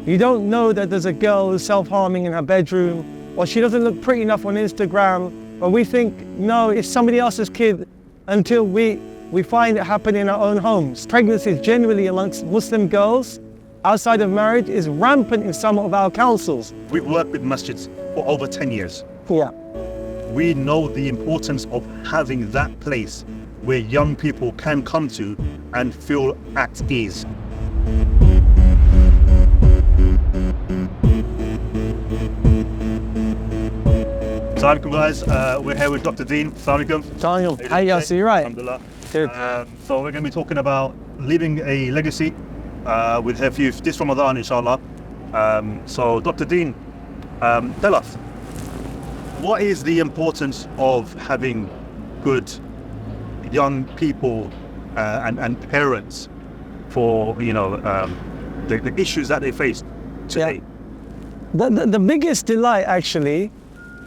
You don't know that there's a girl who's self-harming in her bedroom, or she doesn't look pretty enough on Instagram, but we think, no, it's somebody else's kid until we find it happening in our own homes. Pregnancy generally amongst Muslim girls outside of marriage is rampant in some of our councils. We've worked with masjids for over 10 years. Yeah. We know the importance of having that place where young people can come to and feel at ease. Assalamu alaikum guys, we're here with Dr. Deen. Assalamu alaikum. Daniel, hey, I see you right. Alhamdulillah. Good. So we're going to be talking about leaving a legacy with her few this Ramadan, inshallah. So Dr. Deen, tell us, what is the importance of having good young people and parents for the issues that they face today? Yeah. The biggest delight actually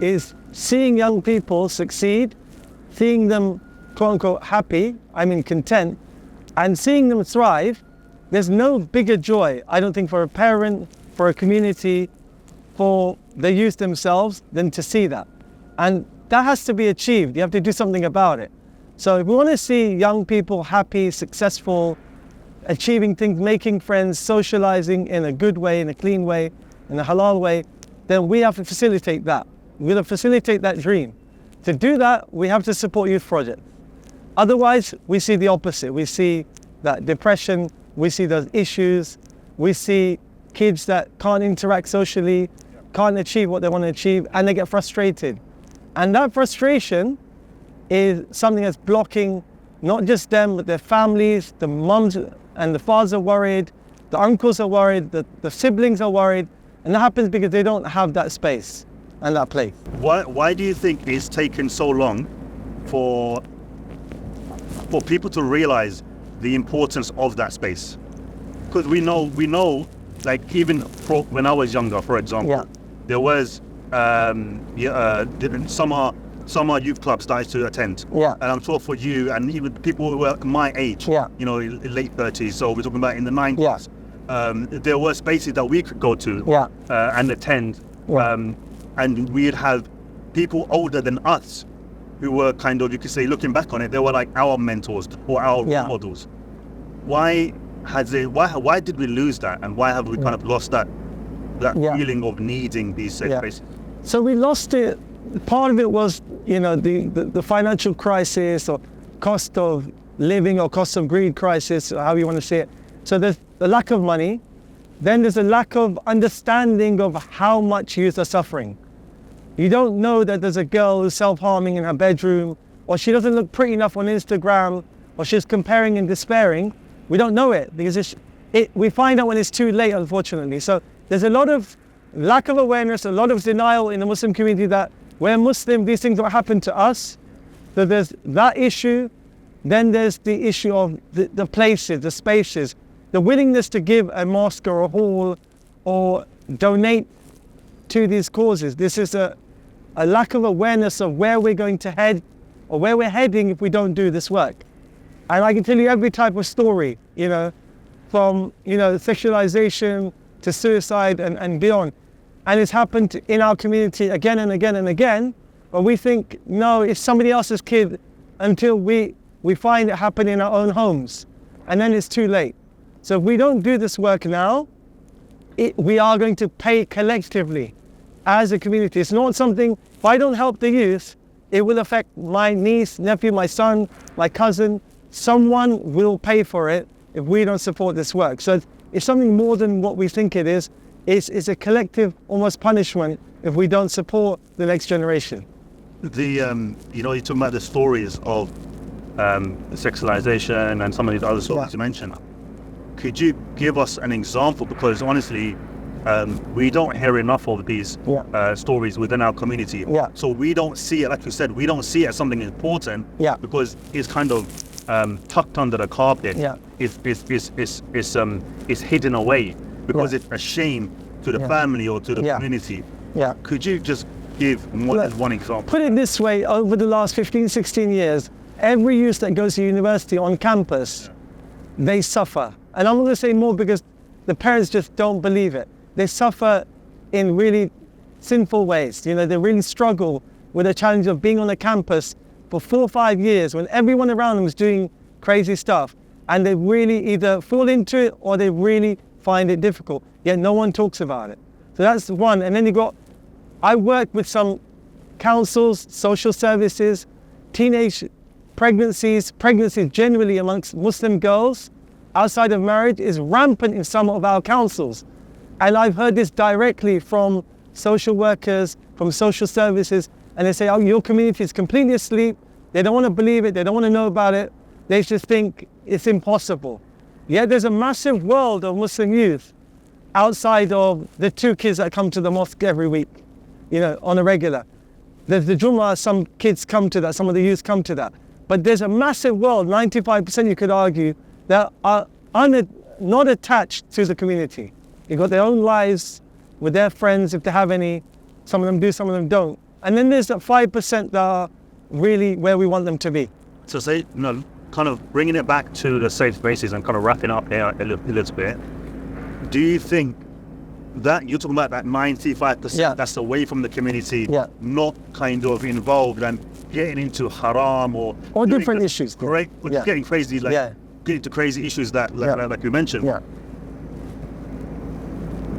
is seeing young people succeed, seeing them quote unquote happy, content, and seeing them thrive. There's no bigger joy, I don't think, for a parent, for a community, for the youth themselves, than to see that. And that has to be achieved. You have to do something about it. So if we want to see young people happy, successful, achieving things, making friends, socializing in a good way, in a clean way, in a halal way, then we have to facilitate that. We're going to facilitate that dream. To do that, we have to support youth projects. Otherwise, we see the opposite. We see that depression, we see those issues, we see kids that can't interact socially, can't achieve what they want to achieve, and they get frustrated. And that frustration is something that's blocking not just them, but their families. The mums and the fathers are worried, the uncles are worried, the siblings are worried, and that happens because they don't have that space and that place. Why do you think it's taken so long for people to realize the importance of that space? Because we know, like even when I was younger, for example, there was summer youth clubs that I used to attend. And I'm sure for you and even people who were my age, late 30s, so we're talking about in the 90s, there were spaces that we could go to and attend. And we'd have people older than us who were kind of, you could say, looking back on it, they were like our mentors or our models. Why did we lose that, and why have we kind of lost that feeling of needing these safe spaces? So we lost it. Part of it was, the financial crisis or cost of living or cost of greed crisis, or how you want to say it. So there's the lack of money. Then there's a lack of understanding of how much youth are suffering. You don't know that there's a girl who's self-harming in her bedroom, or she doesn't look pretty enough on Instagram, or she's comparing and despairing. We don't know it because we find out when it's too late, unfortunately. So there's a lot of lack of awareness, a lot of denial in the Muslim community that we're Muslim, these things don't happen to us. So there's that issue. Then there's the issue of the places, the spaces, the willingness to give a mosque or a hall or donate to these causes. This is a lack of awareness of where we're going to head or where we're heading if we don't do this work. And I can tell you every type of story, from sexualization to suicide and beyond. And it's happened in our community again and again and again. But we think, no, it's somebody else's kid until we find it happening in our own homes. And then it's too late. So if we don't do this work now, we are going to pay collectively as a community. It's not something, if I don't help the youth, it will affect my niece, nephew, my son, my cousin. Someone will pay for it if we don't support this work. So it's something more than what we think it is. It's a collective, almost punishment if we don't support the next generation. You're talking about the stories of sexualization and some of these other stories you mentioned. Could you give us an example? Because honestly, we don't hear enough of these stories within our community. So we don't see it, like you said, we don't see it as something important because it's kind of tucked under the carpet. It's hidden away because it's a shame to the family or to the community. Could you just give one example? Put it this way, over the last 15, 16 years, every youth that goes to university on campus, they suffer. And I'm going to say more because the parents just don't believe it. they suffer in really sinful ways. You know, they really struggle with the challenge of being on a campus for 4 or 5 years when everyone around them is doing crazy stuff, and they really either fall into it or they really find it difficult, yet no one talks about it. So that's one. And then I work with some councils, social services, teenage pregnancies generally amongst Muslim girls outside of marriage is rampant in some of our councils. And I've heard this directly from social workers, from social services, and they say, oh, your community is completely asleep. They don't want to believe it. They don't want to know about it. They just think it's impossible. Yet there's a massive world of Muslim youth outside of the 2 kids that come to the mosque every week, you know, on a regular. There's the Jummah, some kids come to that, some of the youth come to that. But there's a massive world, 95% you could argue, that are not attached to the community. They've got their own lives with their friends, if they have any. Some of them do, some of them don't. And then there's that 5% that are really where we want them to be. So say, you know, kind of bringing it back to the safe spaces and kind of wrapping up here a little bit, do you think that you're talking about that 95% that's away from the community, not kind of involved and getting into haram or different issues, great, getting crazy, like getting to crazy issues that like you mentioned.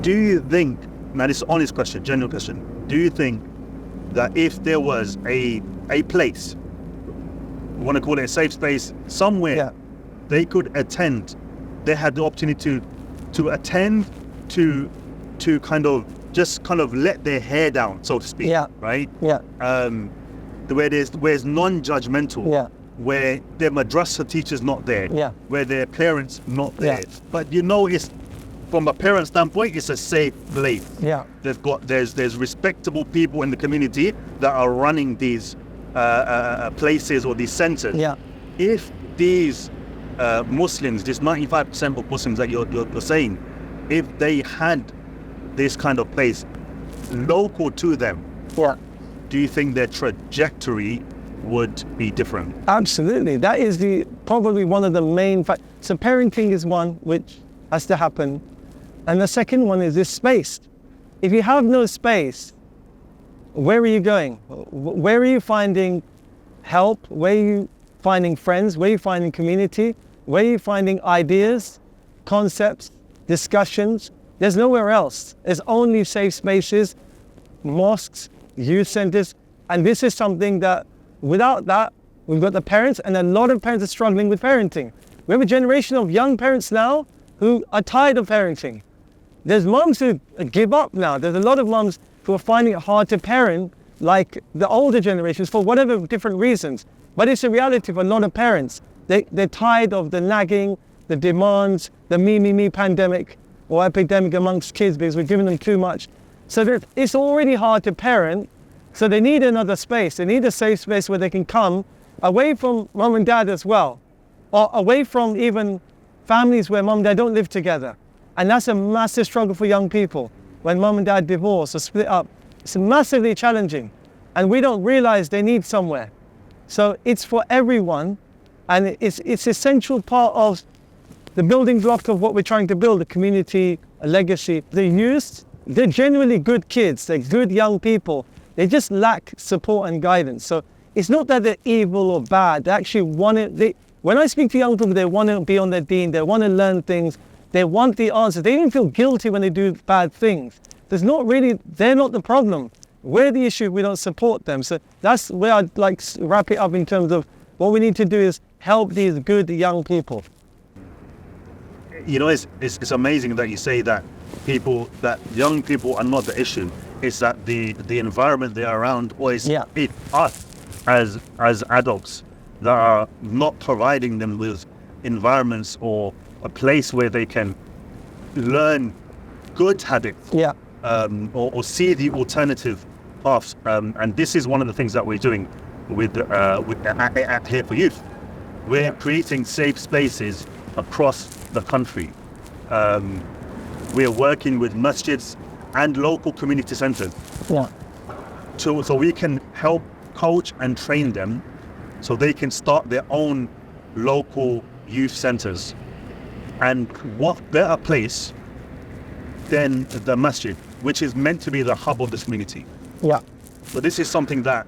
Do you think, now this is an honest question, genuine question, do you think that if there was a place, we want to call it a safe space, somewhere they could attend, they had the opportunity to attend, to kind of let their hair down, so to speak, right? Where there's non-judgmental, where their madrasa teachers not there, where their parents not there. But you know, it's from a parent standpoint, it's a safe place. There's respectable people in the community that are running these places or these centers. If these Muslims, this 95% of Muslims that you're saying, if they had this kind of place local to them, do you think their trajectory would be different? Absolutely. That is probably one of the main factors. So parenting is one which has to happen. And the second one is this space. If you have no space, where are you going? Where are you finding help? Where are you finding friends? Where are you finding community? Where are you finding ideas, concepts, discussions? There's nowhere else. There's only safe spaces, mosques, youth centers. And this is something that without that, we've got the parents, and a lot of parents are struggling with parenting. We have a generation of young parents now who are tired of parenting. There's mums who give up now. There's a lot of mums who are finding it hard to parent, like the older generations, for whatever different reasons. But it's a reality for a lot of parents. They're tired of the nagging, the demands, the me pandemic or epidemic amongst kids because we're giving them too much. So it's already hard to parent. So they need another space. They need a safe space where they can come away from mum and dad as well, or away from even families where mum and dad don't live together. And that's a massive struggle for young people. When mum and dad divorce or split up, it's massively challenging. And we don't realize they need somewhere. So it's for everyone. And it's essential part of the building block of what we're trying to build, a community, a legacy. The youth, they're genuinely good kids. They're good young people. They just lack support and guidance. So it's not that they're evil or bad. They actually want it. When I speak to young people, they want to be on their deen. They want to learn things. They want the answers. They even feel guilty when they do bad things. They're not the problem. We're the issue. We don't support them. So that's where I'd like to wrap it up in terms of what we need to do is help these good young people. You know, it's amazing that you say that young people are not the issue. It's that the environment they're around, or it's us as adults that are not providing them with environments or a place where they can learn good habits, or see the alternative paths. And this is one of the things that we're doing with at Here for Youth. We're creating safe spaces across the country. We're working with masjids and local community centers. So we can help coach and train them so they can start their own local youth centers. And what better place than the masjid, which is meant to be the hub of this community. Yeah. So this is something that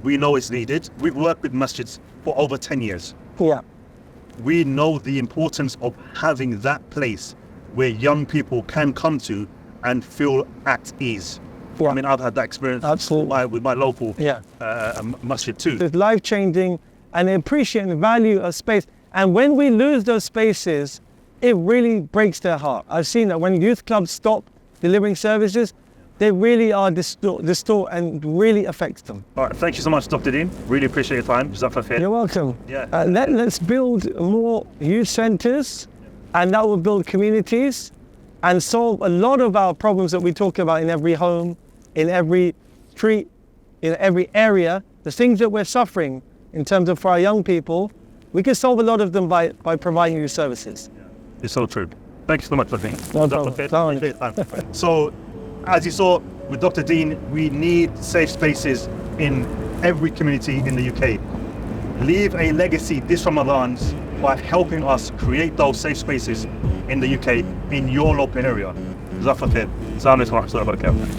we know is needed. We've worked with masjids for over 10 years. Yeah. We know the importance of having that place where young people can come to and feel at ease. Yeah. I mean, I've had that experience with my local masjid too. It's life-changing, and they appreciate the value of space. And when we lose those spaces, it really breaks their heart. I've seen that when youth clubs stop delivering services, they really are distort and really affects them. All right, thank you so much, Dr. Deen. Really appreciate your time. You're welcome. Yeah. Let's build more youth centers, and that will build communities and solve a lot of our problems that we talk about in every home, in every street, in every area. The things that we're suffering in terms of for our young people, we can solve a lot of them by providing these services. It's so true. Thank you so much for being here. No problem. So, as you saw with Dr. Deen, we need safe spaces in every community in the UK. Leave a legacy this Ramadan by helping us create those safe spaces in the UK, in your local area. Jazakallah khair. Assalamu alaikum wa rahmatullahi wa barakatuh.